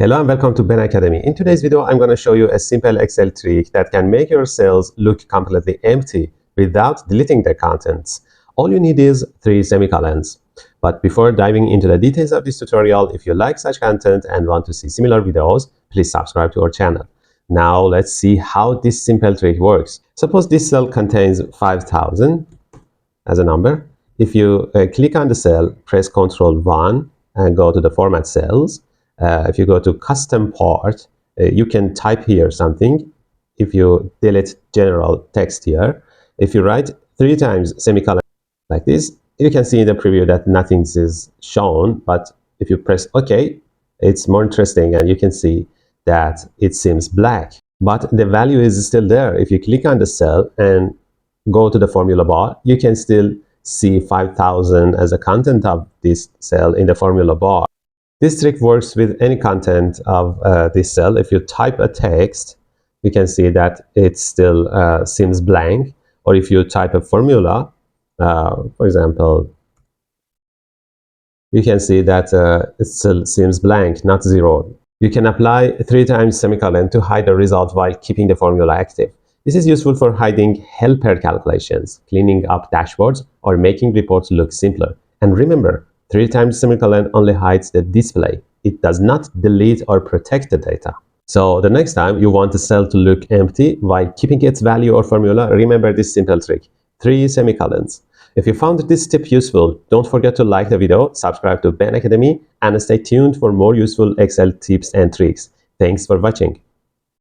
Hello and welcome to Ben Academy. In today's video, I'm going to show you a simple Excel trick that can make your cells look completely empty without deleting their contents. All you need is 3 semicolons. But before diving into the details of this tutorial, if you like such content and want to see similar videos, please subscribe to our channel. Now let's see how this simple trick works. Suppose this cell contains 5,000 as a number. If you click on the cell, press Ctrl 1 and go to the Format Cells. If you go to Custom Part, you can type here something. If you delete general text here, if you write 3 times semicolon like this, you can see in the preview that nothing is shown. But if you press OK, it's more interesting and you can see that it seems black. But the value is still there. If you click on the cell and go to the formula bar, you can still see 5,000 as a content of this cell in the formula bar. This trick works with any content of this cell. If you type a text, you can see that it still seems blank. Or if you type a formula, for example, you can see that it still seems blank, not zero. You can apply 3 times semicolon to hide the result while keeping the formula active. This is useful for hiding helper calculations, cleaning up dashboards, or making reports look simpler. And remember, 3 times semicolon only hides the display. It does not delete or protect the data. So the next time you want a cell to look empty while keeping its value or formula, remember this simple trick: 3 semicolons. If you found this tip useful, don't forget to like the video, subscribe to Ben Academy, and stay tuned for more useful Excel tips and tricks. Thanks for watching.